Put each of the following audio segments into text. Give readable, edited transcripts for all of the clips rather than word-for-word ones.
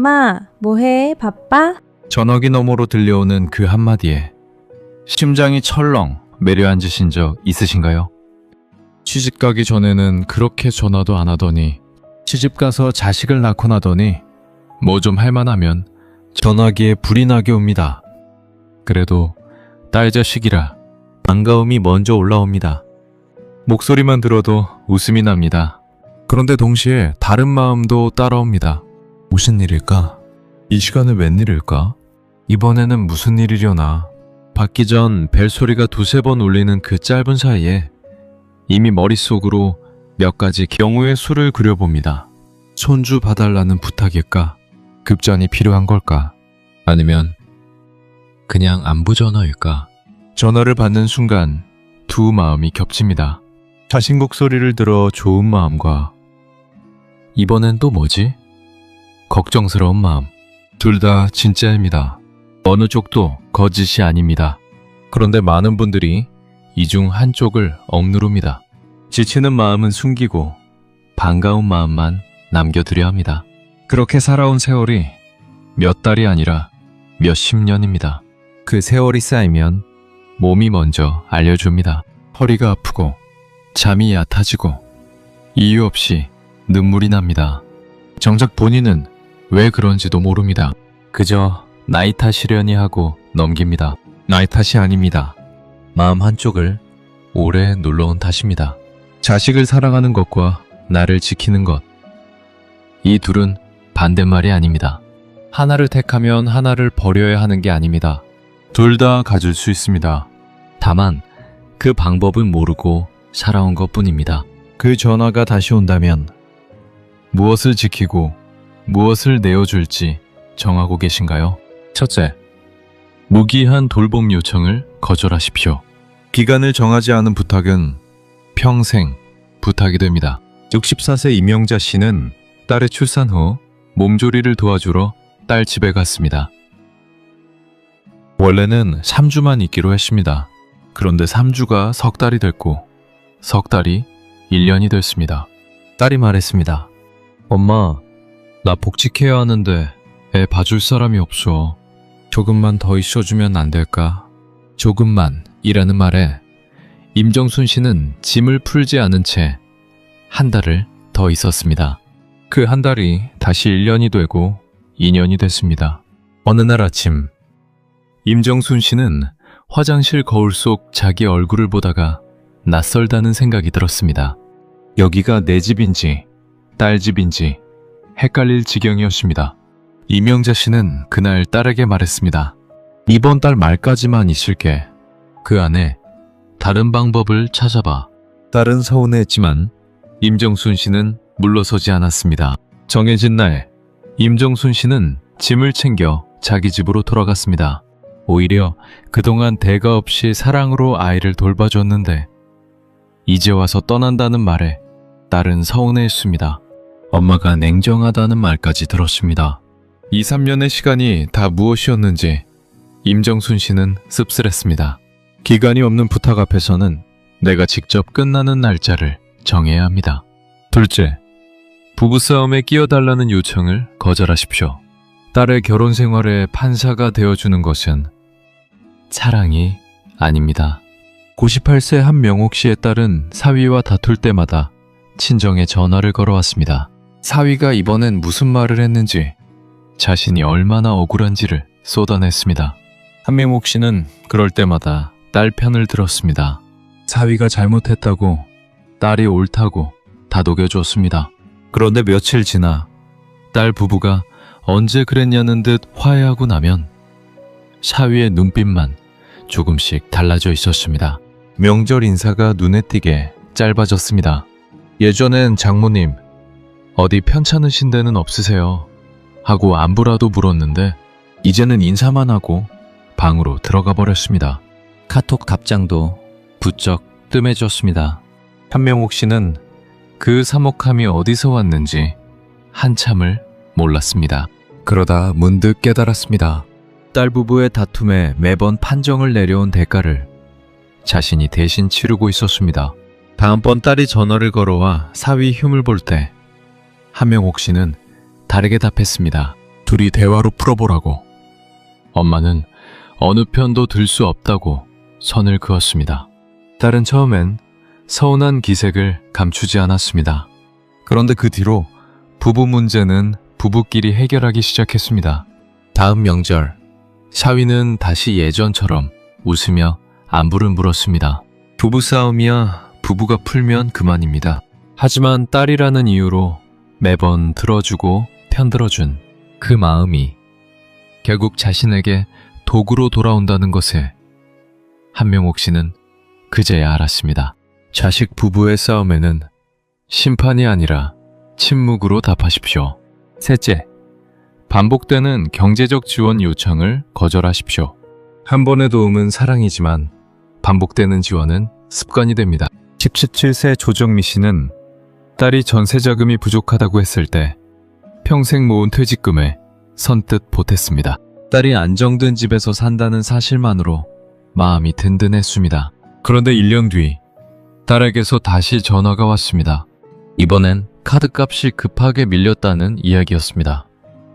엄마, 뭐해? 바빠? 전화기 너머로 들려오는 그 한마디에 심장이 철렁 내려앉으신 적 있으신가요? 시집 가기 전에는 그렇게 전화도 안 하더니 시집 가서 자식을 낳고 나더니 뭐 좀 할만하면 전화기에 불이 나게 옵니다. 그래도 딸 자식이라 반가움이 먼저 올라옵니다. 목소리만 들어도 웃음이 납니다. 그런데 동시에 다른 마음도 따라옵니다. 무슨 일일까? 이 시간에 웬일일까? 이번에는 무슨 일이려나? 받기 전 벨소리가 두세 번 울리는 그 짧은 사이에 이미 머릿속으로 몇 가지 경우의 수를 그려봅니다. 손주 봐달라는 부탁일까? 급전이 필요한 걸까? 아니면 그냥 안부 전화일까? 전화를 받는 순간 두 마음이 겹칩니다. 자식 목소리를 들어 좋은 마음과 이번엔 또 뭐지? 걱정스러운 마음. 둘 다 진짜입니다. 어느 쪽도 거짓이 아닙니다. 그런데 많은 분들이 이 중 한쪽을 억누릅니다. 지치는 마음은 숨기고 반가운 마음만 남겨두려 합니다. 그렇게 살아온 세월이 몇 달이 아니라 몇십 년입니다. 그 세월이 쌓이면 몸이 먼저 알려줍니다. 허리가 아프고 잠이 얕아지고 이유 없이 눈물이 납니다. 정작 본인은 왜 그런지도 모릅니다. 그저 나이 탓이려니 하고 넘깁니다. 나이 탓이 아닙니다. 마음 한쪽을 오래 눌러온 탓입니다. 자식을 사랑하는 것과 나를 지키는 것. 이 둘은 반대말이 아닙니다. 하나를 택하면 하나를 버려야 하는 게 아닙니다. 둘 다 가질 수 있습니다. 다만 그 방법은 모르고 살아온 것뿐입니다. 그 전화가 다시 온다면 무엇을 지키고 무엇을 내어줄지 정하고 계신가요? 첫째, 무기한 돌봄 요청을 거절하십시오. 기간을 정하지 않은 부탁은 평생 부탁이 됩니다. 64세 임영자 씨는 딸의 출산 후 몸조리를 도와주러 딸 집에 갔습니다. 원래는 3주만 있기로 했습니다. 그런데 3주가 석 달이 됐고 석 달이 1년이 됐습니다. 딸이 말했습니다. 엄마, 나 복직해야 하는데 애 봐줄 사람이 없어. 조금만 더 있어주면 안 될까? 조금만 이라는 말에 임정순 씨는 짐을 풀지 않은 채 한 달을 더 있었습니다. 그 한 달이 다시 1년이 되고 2년이 됐습니다. 어느 날 아침 임정순 씨는 화장실 거울 속 자기 얼굴을 보다가 낯설다는 생각이 들었습니다. 여기가 내 집인지 딸 집인지 헷갈릴 지경이었습니다. 임영자 씨는 그날 딸에게 말했습니다. 이번 달 말까지만 있을게. 그 안에 다른 방법을 찾아봐. 딸은 서운해했지만 임정순 씨는 물러서지 않았습니다. 정해진 날 임정순 씨는 짐을 챙겨 자기 집으로 돌아갔습니다. 오히려 그동안 대가 없이 사랑으로 아이를 돌봐줬는데 이제 와서 떠난다는 말에 딸은 서운해했습니다. 엄마가 냉정하다는 말까지 들었습니다. 2, 3년의 시간이 다 무엇이었는지 임정순 씨는 씁쓸했습니다. 기간이 없는 부탁 앞에서는 내가 직접 끝나는 날짜를 정해야 합니다. 둘째, 부부싸움에 끼어달라는 요청을 거절하십시오. 딸의 결혼 생활에 판사가 되어주는 것은 사랑이 아닙니다. 98세 한명옥 씨의 딸은 사위와 다툴 때마다 친정에 전화를 걸어왔습니다. 사위가 이번엔 무슨 말을 했는지 자신이 얼마나 억울한지를 쏟아냈습니다. 한명옥 씨는 그럴 때마다 딸 편을 들었습니다. 사위가 잘못했다고 딸이 옳다고 다독여줬습니다. 그런데 며칠 지나 딸 부부가 언제 그랬냐는 듯 화해하고 나면 사위의 눈빛만 조금씩 달라져 있었습니다. 명절 인사가 눈에 띄게 짧아졌습니다. 예전엔 장모님, 어디 편찮으신 데는 없으세요? 하고 안부라도 물었는데 이제는 인사만 하고 방으로 들어가 버렸습니다. 카톡 답장도 부쩍 뜸해졌습니다. 한명옥 씨는 그 사목함이 어디서 왔는지 한참을 몰랐습니다. 그러다 문득 깨달았습니다. 딸 부부의 다툼에 매번 판정을 내려온 대가를 자신이 대신 치르고 있었습니다. 다음번 딸이 전화를 걸어와 사위 흉을 볼 때 한명옥 씨는 다르게 답했습니다. 둘이 대화로 풀어보라고. 엄마는 어느 편도 들 수 없다고 선을 그었습니다. 딸은 처음엔 서운한 기색을 감추지 않았습니다. 그런데 그 뒤로 부부 문제는 부부끼리 해결하기 시작했습니다. 다음 명절, 샤위는 다시 예전처럼 웃으며 안부를 물었습니다. 부부싸움이야 부부가 풀면 그만입니다. 하지만 딸이라는 이유로 매번 들어주고 편들어준 그 마음이 결국 자신에게 도구로 돌아온다는 것을 한명옥 씨는 그제야 알았습니다. 자식 부부의 싸움에는 심판이 아니라 침묵으로 답하십시오. 셋째, 반복되는 경제적 지원 요청을 거절하십시오. 한 번의 도움은 사랑이지만 반복되는 지원은 습관이 됩니다. 17세 조정미 씨는 딸이 전세 자금이 부족하다고 했을 때 평생 모은 퇴직금에 선뜻 보탰습니다. 딸이 안정된 집에서 산다는 사실만으로 마음이 든든했습니다. 그런데 1년 뒤 딸에게서 다시 전화가 왔습니다. 이번엔 카드값이 급하게 밀렸다는 이야기였습니다.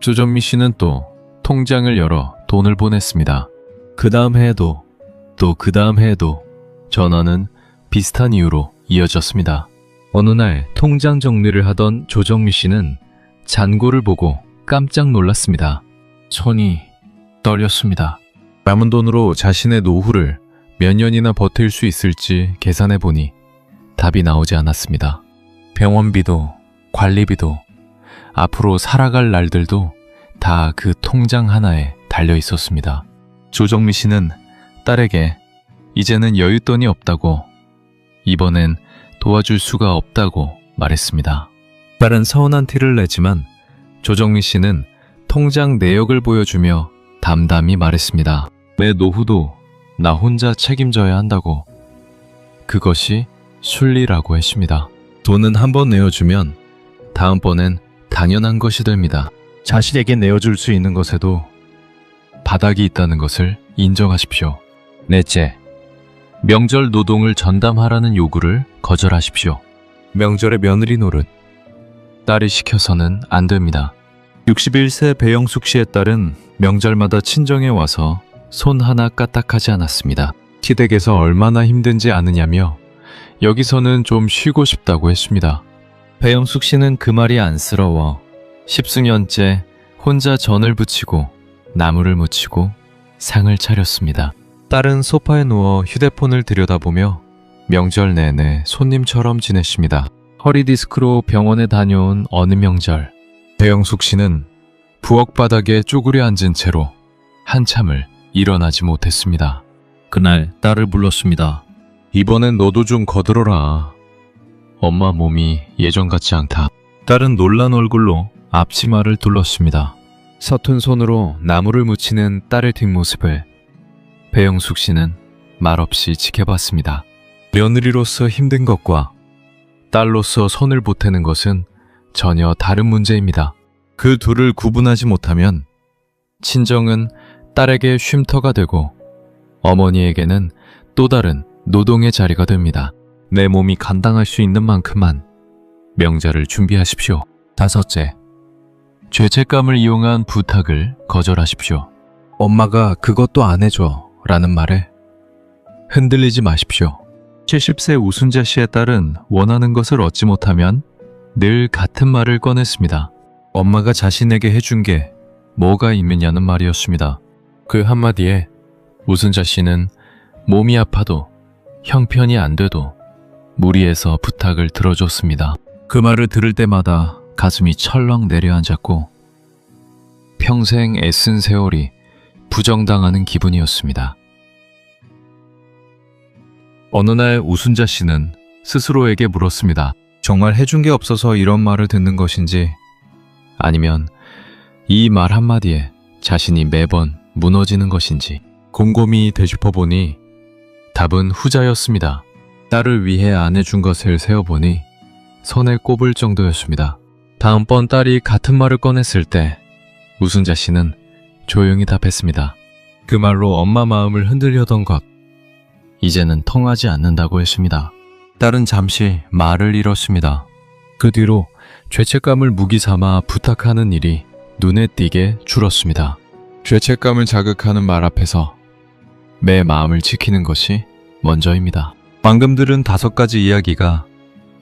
조정미 씨는 또 통장을 열어 돈을 보냈습니다. 그 다음 해에도 또 그 다음 해에도 전화는 비슷한 이유로 이어졌습니다. 어느 날 통장 정리를 하던 조정미 씨는 잔고를 보고 깜짝 놀랐습니다. 손이 떨렸습니다. 남은 돈으로 자신의 노후를 몇 년이나 버틸 수 있을지 계산해 보니 답이 나오지 않았습니다. 병원비도 관리비도 앞으로 살아갈 날들도 다 그 통장 하나에 달려 있었습니다. 조정미 씨는 딸에게 이제는 여윳돈이 없다고, 이번엔 도와줄 수가 없다고 말했습니다. 딸은 서운한 티를 내지만 조정미 씨는 통장 내역을 보여주며 담담히 말했습니다. 내 노후도 나 혼자 책임져야 한다고. 그것이 순리라고 했습니다. 돈은 한 번 내어주면 다음번엔 당연한 것이 됩니다. 자신에게 내어줄 수 있는 것에도 바닥이 있다는 것을 인정하십시오. 넷째, 명절 노동을 전담하라는 요구를 거절하십시오. 명절의 며느리 노릇, 딸이 시켜서는 안 됩니다. 61세 배영숙 씨의 딸은 명절마다 친정에 와서 손 하나 까딱하지 않았습니다. 시댁에서 얼마나 힘든지 아느냐며 여기서는 좀 쉬고 싶다고 했습니다. 배영숙 씨는 그 말이 안쓰러워 10수년째 혼자 전을 부치고 나무를 묻히고 상을 차렸습니다. 딸은 소파에 누워 휴대폰을 들여다보며 명절 내내 손님처럼 지냈습니다. 허리 디스크로 병원에 다녀온 어느 명절, 배영숙 씨는 부엌 바닥에 쪼그려 앉은 채로 한참을 일어나지 못했습니다. 그날 딸을 불렀습니다. 이번엔 너도 좀 거들어라. 엄마 몸이 예전 같지 않다. 딸은 놀란 얼굴로 앞치마를 둘렀습니다. 서툰 손으로 나무를 묻히는 딸의 뒷모습을 배영숙 씨는 말없이 지켜봤습니다. 며느리로서 힘든 것과 딸로서 손을 보태는 것은 전혀 다른 문제입니다. 그 둘을 구분하지 못하면 친정은 딸에게 쉼터가 되고 어머니에게는 또 다른 노동의 자리가 됩니다. 내 몸이 감당할 수 있는 만큼만 명절을 준비하십시오. 다섯째, 죄책감을 이용한 부탁을 거절하십시오. 엄마가 그것도 안 해줘 라는 말에 흔들리지 마십시오. 70세 우순자 씨의 딸은 원하는 것을 얻지 못하면 늘 같은 말을 꺼냈습니다. 엄마가 자신에게 해준 게 뭐가 있느냐는 말이었습니다. 그 한마디에 우순자 씨는 몸이 아파도 형편이 안 돼도 무리해서 부탁을 들어줬습니다. 그 말을 들을 때마다 가슴이 철렁 내려앉았고 평생 애쓴 세월이 부정당하는 기분이었습니다. 어느 날 우순자 씨는 스스로에게 물었습니다. 정말 해준 게 없어서 이런 말을 듣는 것인지, 아니면 이 말 한마디에 자신이 매번 무너지는 것인지. 곰곰이 되짚어보니 답은 후자였습니다. 딸을 위해 안 해준 것을 세어보니 손에 꼽을 정도였습니다. 다음번 딸이 같은 말을 꺼냈을 때 우순자 씨는 조용히 답했습니다. 그 말로 엄마 마음을 흔들려던 것, 이제는 통하지 않는다고 했습니다. 딸은 잠시 말을 잃었습니다. 그 뒤로 죄책감을 무기 삼아 부탁하는 일이 눈에 띄게 줄었습니다. 죄책감을 자극하는 말 앞에서 내 마음을 지키는 것이 먼저입니다. 방금 들은 5가지 이야기가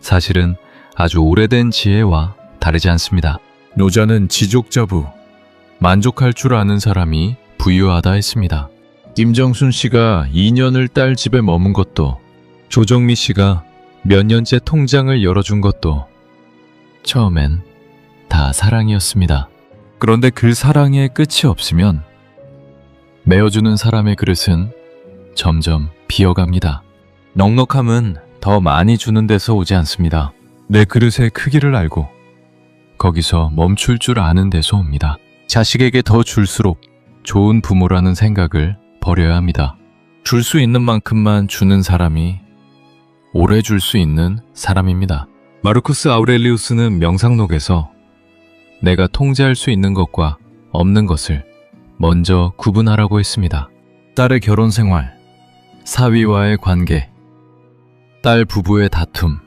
사실은 아주 오래된 지혜와 다르지 않습니다. 노자는 지족자부, 만족할 줄 아는 사람이 부유하다 했습니다. 김정순 씨가 2년을 딸 집에 머문 것도, 조정미 씨가 몇 년째 통장을 열어준 것도 처음엔 다 사랑이었습니다. 그런데 그 사랑에 끝이 없으면 메어주는 사람의 그릇은 점점 비어갑니다. 넉넉함은 더 많이 주는 데서 오지 않습니다. 내 그릇의 크기를 알고 거기서 멈출 줄 아는 데서 옵니다. 자식에게 더 줄수록 좋은 부모라는 생각을 버려야 합니다. 줄 수 있는 만큼만 주는 사람이 오래 줄 수 있는 사람입니다. 마르쿠스 아우렐리우스는 명상록에서 내가 통제할 수 있는 것과 없는 것을 먼저 구분하라고 했습니다. 딸의 결혼 생활, 사위와의 관계, 딸 부부의 다툼.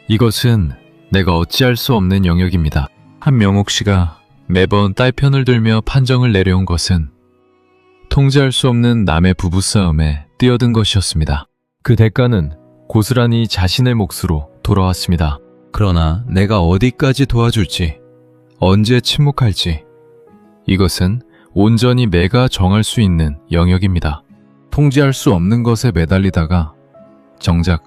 이것은 내가 어찌할 수 없는 영역입니다. 한명옥 씨가 매번 딸 편을 들며 판정을 내려온 것은 통제할 수 없는 남의 부부싸움에 뛰어든 것이었습니다. 그 대가는 고스란히 자신의 몫으로 돌아왔습니다. 그러나 내가 어디까지 도와줄지, 언제 침묵할지, 이것은 온전히 내가 정할 수 있는 영역입니다. 통제할 수 없는 것에 매달리다가 정작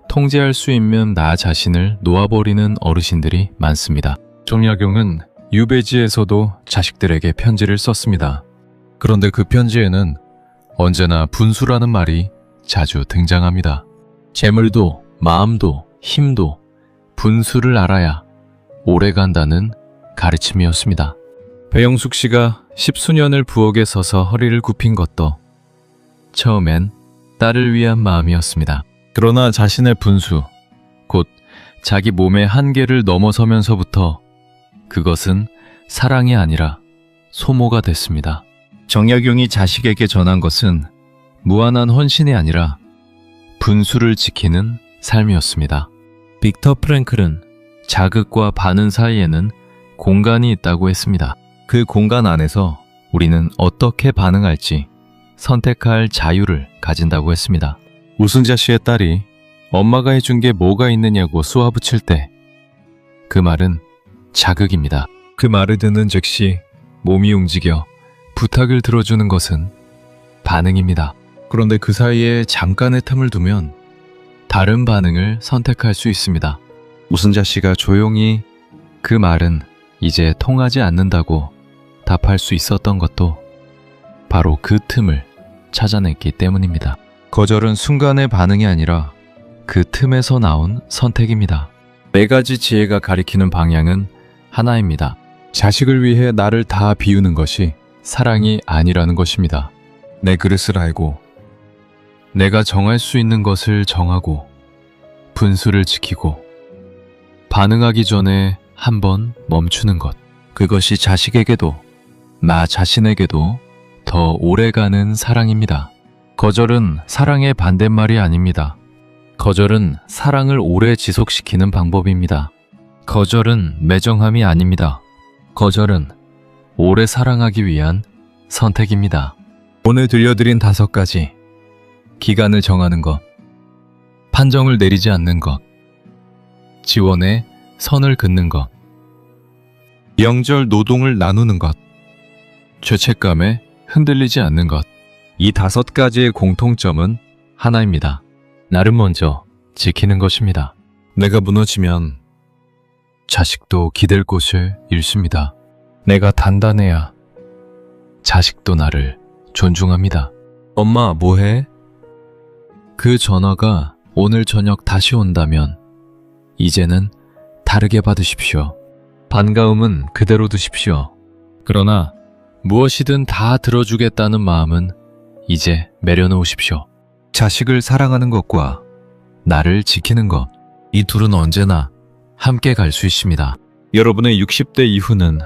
통제할 수 있는 나 자신을 놓아버리는 어르신들이 많습니다. 정약용은 유배지에서도 자식들에게 편지를 썼습니다. 그런데 그 편지에는 언제나 분수라는 말이 자주 등장합니다. 재물도 마음도 힘도 분수를 알아야 오래 간다는 가르침이었습니다. 배영숙 씨가 10수년을 부엌에 서서 허리를 굽힌 것도 처음엔 딸을 위한 마음이었습니다. 그러나 자신의 분수, 곧 자기 몸의 한계를 넘어서면서부터 그것은 사랑이 아니라 소모가 됐습니다. 정약용이 자식에게 전한 것은 무한한 헌신이 아니라 분수를 지키는 삶이었습니다. 빅터 프랭클은 자극과 반응 사이에는 공간이 있다고 했습니다. 그 공간 안에서 우리는 어떻게 반응할지 선택할 자유를 가진다고 했습니다. 우승자 씨의 딸이 엄마가 해준 게 뭐가 있느냐고 쏘아붙일 때 그 말은 자극입니다. 그 말을 듣는 즉시 몸이 움직여 부탁을 들어주는 것은 반응입니다. 그런데 그 사이에 잠깐의 틈을 두면 다른 반응을 선택할 수 있습니다. 우승자 씨가 조용히 그 말은 이제 통하지 않는다고 답할 수 있었던 것도 바로 그 틈을 찾아냈기 때문입니다. 거절은 순간의 반응이 아니라 그 틈에서 나온 선택입니다. 4가지 지혜가 가리키는 방향은 하나입니다. 자식을 위해 나를 다 비우는 것이 사랑이 아니라는 것입니다. 내 그릇을 알고 내가 정할 수 있는 것을 정하고 분수를 지키고 반응하기 전에 한번 멈추는 것. 그것이 자식에게도 나 자신에게도 더 오래가는 사랑입니다. 거절은 사랑의 반대말이 아닙니다. 거절은 사랑을 오래 지속시키는 방법입니다. 거절은 매정함이 아닙니다. 거절은 오래 사랑하기 위한 선택입니다. 오늘 들려드린 5가지. 기간을 정하는 것, 판정을 내리지 않는 것, 지원에 선을 긋는 것, 명절 노동을 나누는 것, 죄책감에 흔들리지 않는 것. 이 5가지의 공통점은 하나입니다. 나를 먼저 지키는 것입니다. 내가 무너지면 자식도 기댈 곳을 잃습니다. 내가 단단해야 자식도 나를 존중합니다. 엄마, 뭐해? 그 전화가 오늘 저녁 다시 온다면 이제는 다르게 받으십시오. 반가움은 그대로 두십시오. 그러나 무엇이든 다 들어주겠다는 마음은 이제 내려놓으십시오. 자식을 사랑하는 것과 나를 지키는 것, 이 둘은 언제나 함께 갈 수 있습니다. 여러분의 60대 이후는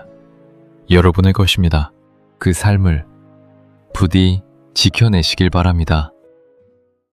여러분의 것입니다. 그 삶을 부디 지켜내시길 바랍니다.